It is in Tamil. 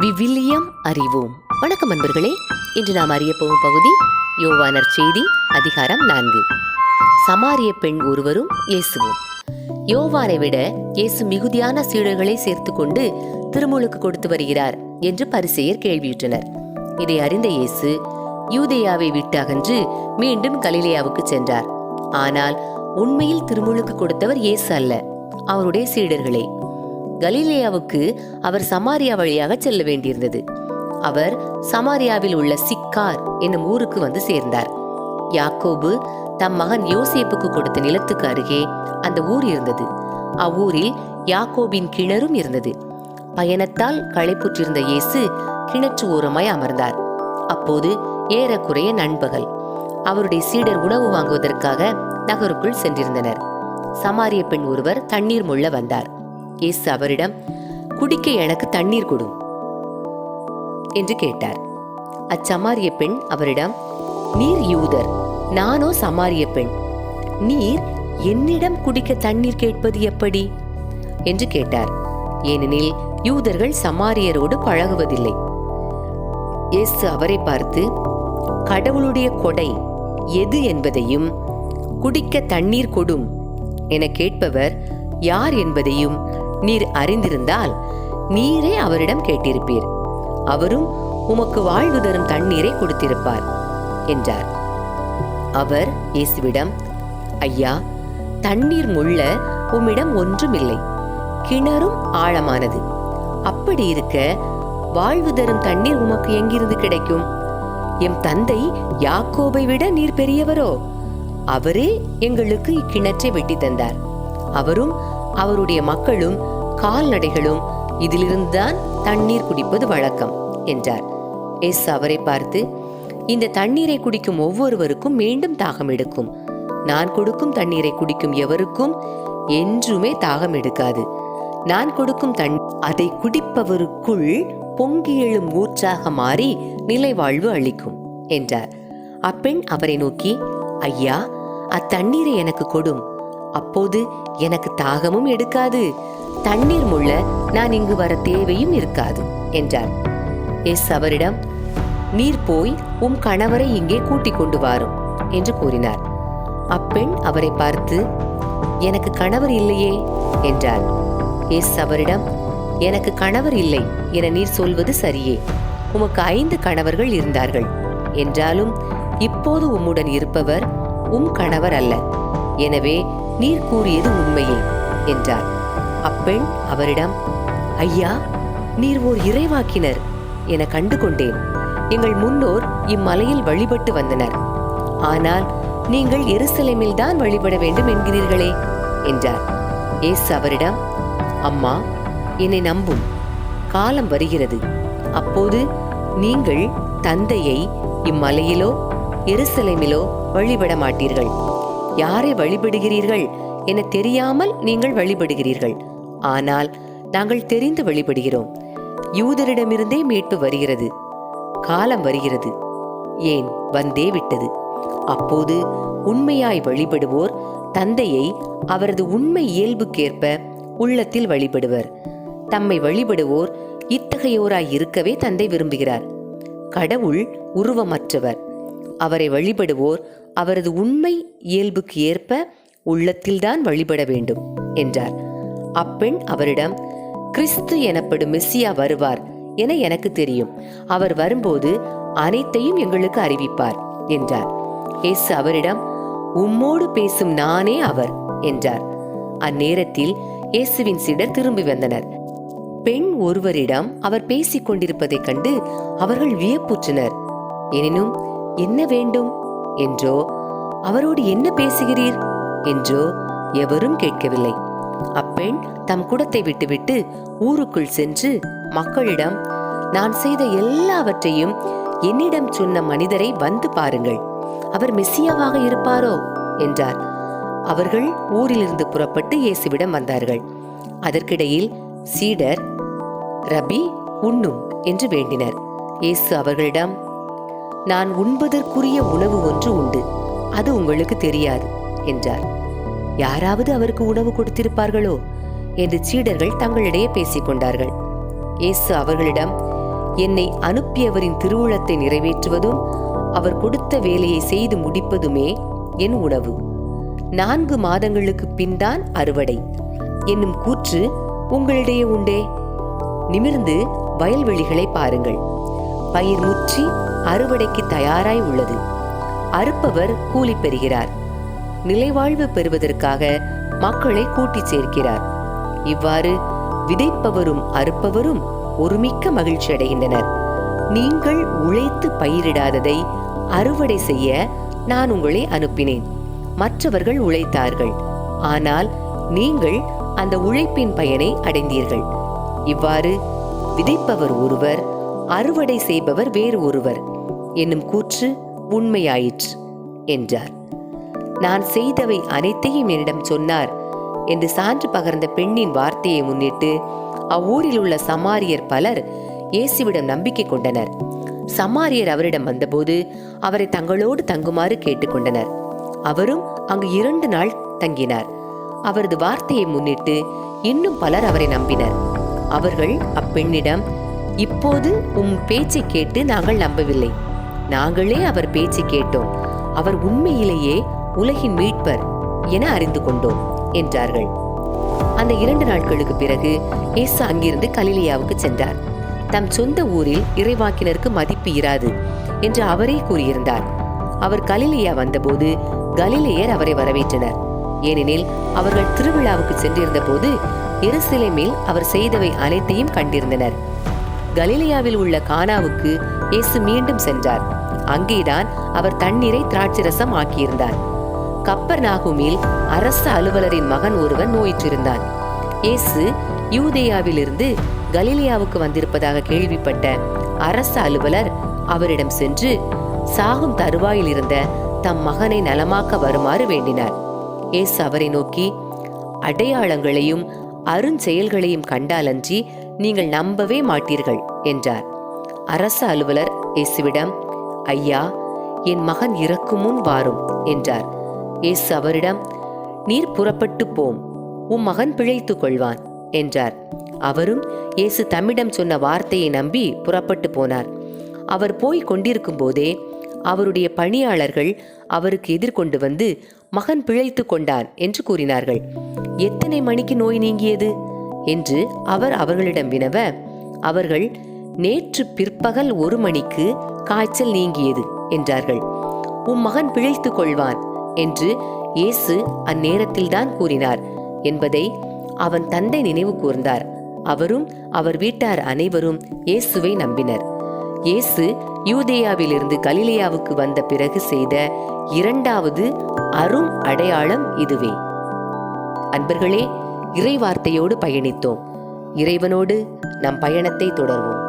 விவிலியம் அறிவோம். வணக்கம் அன்பர்களே, இன்று நாம் அறிய போகும் பகுதி யோவானர் செய்தி அதிகாரம் 4. சமாரிய பெண் ஒருவரும் இயேசுவும். யோவானை விட இயேசு மிகுதியான சீடர்களை சேர்த்து கொண்டு திருமுழுக்கு கொடுத்து வருகிறார் என்று பரிசேயர் கேள்வியுற்றனர். இதை அறிந்த இயேசு யூதேயாவை விட்டு அகன்று மீண்டும் கலிலேயாவுக்கு சென்றார். ஆனால் உண்மையில் திருமுழுக்கு கொடுத்தவர் இயேசு அல்ல, அவருடைய சீடர்களே. கலிலேயாவுக்கு அவர் சமாரியா வழியாக செல்ல வேண்டியிருந்தது. அவர் சமாரியாவில் உள்ள சிக்கார் என்னும் ஊருக்கு வந்து சேர்ந்தார். யாக்கோபு தம் மகன் யோசேப்புக்கு கொடுத்த நிலத்துக்கு அருகே அந்த ஊர் இருந்தது. அவ்வூரில் யாக்கோபின் கிணறும் இருந்தது. பயணத்தால் களைப்புற்றிருந்த இயேசு கிணற்று ஓரமாய் அமர்ந்தார். அப்போது ஏறக்குறைய நண்பகல். அவருடைய சீடர் உணவு வாங்குவதற்காக நகருக்குள் சென்றிருந்தனர். சமாரிய பெண் ஒருவர் தண்ணீர் மொள்ள வந்தார். இயேசு அவரிடம், குடிக்க எனக்கு தண்ணீர் கொடும் என்று கேட்டார். அச்சமாரிய பெண் அவரிடம், நீர் யூதர், நானோ சமாரிய பெண், நீர் என்னிடம் குடிக்க தண்ணீர் கேட்பது எப்படி என்று கேட்டார். ஏனெனில் யூதர்கள் சமாரியரோடு பழகுவதில்லை. இயேசு அவரை பார்த்து, கடவுளுடைய கொடை எது என்பதையும் குடிக்க தண்ணீர் கொடும் என கேட்பவர் யார் என்பதையும் நீர் அறிந்திருந்தால் நீரே அவரிடம் கேட்டிருப்பீர், அவரும் உமக்கு வாழ்வு தரும் தண்ணீரை கொடுத்திருப்பார் என்றார். அவர் இயேசுவிடம், ஐயா, தண்ணீர் முள்ள உம்மிடம் ஒன்றுமில்லை, கிணறும் ஆழமானது. அப்படி இருக்க வாழ்வு தரும் தண்ணீர் உமக்கு எங்கிருந்து கிடைக்கும்? எம் தந்தை யாக்கோபை விட நீர் பெரியவரோ? அவரே எங்களுக்கு இக்கிணற்றை வெட்டி தந்தார். அவரும் அவருடைய மக்களும் கால்நடைகளும் இதிலிருந்துதான் தண்ணீர் குடிப்பது வழக்கம் என்றார். இயேசு அவரை பார்த்து, இந்த தண்ணீரை குடிக்கும் ஒவ்வொருவருக்கும் மீண்டும் தாகம் எடுக்கும். நான் கொடுக்கும் தண்ணீரை குடிக்கும் எவருக்கும் என்றுமே தாகம் எடுக்காது. நான் கொடுக்கும் அதை குடிப்பவருக்குள் பொங்கி எழும் ஊற்றாக மாறி நிலை வாழ்வு அளிக்கும் என்றார். அப்பெண் அவரை நோக்கி, ஐயா, அத்தண்ணீரை எனக்கு கொடும், அப்போது எனக்கு தாகமும் எடுக்காது, தண்ணீர் முள்ள நான் இங்கு வர தேவையும் இருக்காது என்றார். இயேசு அவரிடம், நீர் போய் உம் கணவரை இங்கே கூட்டிக் கொண்டு வாரும் என்று கூறினார். அப்பெண் அவரை பார்த்து, எனக்கு கணவர் இல்லையே என்றார். இயேசு அவரிடம், எனக்கு கணவர் இல்லை என நீர் சொல்வது சரியே. உமக்கு 5 கணவர்கள் இருந்தார்கள். என்றாலும் இப்போது உம்முடன் இருப்பவர் உம் கணவர் அல்ல. எனவே நீர் கூறியது உண்மையே என்றார். அப்பெண் அவரிடம், ஐயா, நீர் ஓர் இறைவாக்கினர் என கண்டு கொண்டேன். எங்கள் முன்னோர் இம்மலையில் வழிபட்டு வந்தனர். ஆனால் நீங்கள் எருசலேமில் தான் வழிபட வேண்டும் என்கிறீர்களே என்றார். இயேசு அவரிடம், அம்மா, என்னை நம்பும், காலம் வருகிறது, அப்போது நீங்கள் தந்தையை இம்மலையிலோ எருசலேமிலோ வழிபட மாட்டீர்கள். யாரை வழிபடுகிறீர்கள் என தெரியாமல் நீங்கள் வழிபடுகிறீர்கள். ஆனால் நாங்கள் தெரிந்து வழிபடுகிறோம். யூதரிடமிருந்தே மீட்பு வருகிறது. காலம் வருகிறது, ஏன் வந்தே விட்டது. அப்போது உண்மையாய் வழிபடுவோர் தந்தையை அவரது உண்மை இயல்புக்கேற்ப உள்ளத்தில் வழிபடுவர். தம்மை வழிபடுவோர் இத்தகையோராய் இருக்கவே தந்தை விரும்புகிறார். கடவுள் உருவமற்றவர். அவரை வழிபடுவோர் அவரது உண்மை இயல்புக்கு ஏற்ப உள்ளத்தில்தான் வழிபட வேண்டும் என்றார். அப்பெண் அவரிடம், கிறிஸ்து எனப்படும் மெஸ்ஸியா வருவார் என எனக்கு தெரியும். அவர் வரும்போது அனைத்தையும் எங்களுக்கு அறிவிப்பார் என்றார். இயேசு அவரிடம், உம்மோடு பேசும் நானே அவர் என்றார். அந்நேரத்தில் இயேசுவின் சீடர் திரும்பி வந்தனர். பெண் ஒருவரிடம் அவர் பேசிக் கொண்டிருப்பதைக் கண்டு அவர்கள் வியப்புற்றனர். எனினும் என்ன வேண்டும் என்றோ, அவரோடு என்ன பேசுகிறீர் என்றோ எவரும் கேட்கவில்லை. அப்பெண் தம் குடத்தை விட்டுவிட்டு ஊருக்குள் சென்று மக்களிடம், நான் செய்த எல்லாவற்றையும் என்னிடம் சொன்ன மனிதரை வந்து பாருங்கள், அவர் மெஸ்ஸியாவாக இருப்பாரோ என்றார். அவர்கள் ஊரிலிருந்து புறப்பட்டு இயேசுவிடம் வந்தார்கள். அதற்கிடையில் சீடர், ரபி, உண்ணும் என்று வேண்டினர். இயேசு அவர்களிடம், நான் உண்பதற்குரிய உணவு ஒன்று உண்டு, அது உங்களுக்கு தெரியாது என்றார். யாராவது அவருக்கு உணவு கொடுத்திருப்பார்களோ என்று சீடர்கள் தங்களிடையே பேசிக் கொண்டார்கள். இயேசு அவர்களிடம், என்னை அனுப்பியவரின் திருவுளத்தை நிறைவேற்றுவதும் அவர் கொடுத்த வேலையை செய்து முடிப்பதுமே என் உணவு. 4 மாதங்களுக்கு பின்தான் அறுவடை என்னும் கூற்று உங்களிடையே உண்டே. நிமிர்ந்து வயல்வெளிகளை பாருங்கள். பயிர் முற்றி அறுவடைக்கு தயாராய் உள்ளது. அறுப்பவர் கூலி பெறுகிறார். நிலைவாழ்வு பெறுவதற்காக மக்களை கூட்டிச் சேர்க்கிறார். இவ்வாறு விதைப்பவரும் அறுப்பவரும் ஒருமிக்க மகிழ்ச்சி அடைகின்றனர். நீங்கள் உழைத்து பயிரிடாததை அறுவடை செய்ய நான் உங்களை அனுப்பினேன். மற்றவர்கள் உழைத்தார்கள், ஆனால் நீங்கள் அந்த உழைப்பின் பயனை அடைந்தீர்கள். இவ்வாறு விதைப்பவர் ஒருவர், அறுவடை செய்பவர் வேறு ஒருவர் என்னும் கூற்று உண்மையாயிற்று என்றார். நான் செய்தவை அனைத்தையும் என்னிடம் சொன்னார் என்று சான்று பகர்ந்த பெண்ணின் வார்த்தையை முன்னிட்டு அவ்வூரில் உள்ள சமாரியர் பலர் இயேசுவிடம் நம்பிக்கை கொண்டனர். சமாரியர் அவரிடம் வந்தபோது அவரை தங்களோடு தங்குமாறு கேட்டுக்கொண்டனர். அவரும் அங்கு 2 நாள் தங்கினார். அவரது வார்த்தையை முன்னிட்டு இன்னும் பலர் அவரை நம்பினர். அவர்கள் அப்பெண்ணிடம், இப்போது உம் பேச்சை கேட்டு நாங்கள் நம்பவில்லை. நாங்களே அவர் பேச்சை கேட்டோம். அவர் உண்மையிலேயே உலகின் மீட்பர் என அறிந்து கொண்டோம் என்றார்கள். அந்த 2 நாட்களுக்கு பிறகு இயேசு அங்கிருந்து கலிலேயாவுக்கு சென்றார். தம் சொந்த ஊரில் இறைவாக்கினருக்கு மதிப்பு இராது என்று அவரே கூறியிருந்தார். அவர் கலிலேயா வந்தபோது கலிலேயர் அவரை வரவேற்றனர். ஏனெனில் அவர்கள் திருவிழாவுக்கு சென்றிருந்த போது எருசலேமில் அவர் செய்தவை அனைத்தையும் கண்டிருந்தனர். கலிலேயாவில் உள்ள கானாவுக்கு இயேசு மீண்டும் சென்றார். அங்கேதான் அவர் தண்ணீரை திராட்சரசம் ஆக்கியிருந்தார். கப்பர்நாகூமில் அரச அலுவலரின் மகன் ஒருவன் நோயுற்றிருந்தான். இயேசு யூதேயாவிலிருந்து கலிலேயாவுக்கு வந்திருப்பதாக கேள்விப்பட்ட அரச அலுவலர் அவரிடம் சென்று சாகும் தருவாயில் இருந்த தம் மகனை நலமாக்க வருமாறு வேண்டினார். இயேசு அவரை நோக்கி, அடையாளங்களையும் அருஞ்செயல்களையும் கண்டாலன்றி நீங்கள் நம்பவே மாட்டீர்கள் என்றார். அரச அலுவலர் இயேசுவிடம், ஐயா, என் மகன் இறக்கும் முன் வாரும் என்றார். இயேசு அவரிடம், நீர் புறப்பட்டு போம், உம் மகன் பிழைத்துக் கொள்வான் என்றார். அவரும் இயேசு தம்மிடம் சொன்ன வார்த்தையை நம்பி புறப்பட்டு போனார். அவர் போய் கொண்டிருக்கும் போதே அவருடைய பணியாளர்கள் அவருக்கு எதிர்கொண்டு வந்து, மகன் பிழைத்து கொண்டான் என்று கூறினார்கள். எத்தனை மணிக்கு நோய் நீங்கியது என்று அவர் அவர்களிடம் வினவ, அவர்கள், நேற்று பிற்பகல் 1 மணிக்கு காய்ச்சல் நீங்கியது என்றார்கள். உம் மகன் பிழைத்து கொள்வான் என்று இயேசு அந்நேரத்தில்தான் கூறினார் என்பதை அவன் தந்தை நினைவு கூர்ந்தார். அவரும் அவர் வீட்டார் அனைவரும் இயேசுவை நம்பினர். இயேசு யூதேயாவிலிருந்து கலிலேயாவுக்கு வந்த பிறகு செய்த 2வது அரும் அடையாளம் இதுவே. அன்பர்களே, இறை வார்த்தையோடு பயணித்தோம். இறைவனோடு நம் பயணத்தை தொடர்வோம்.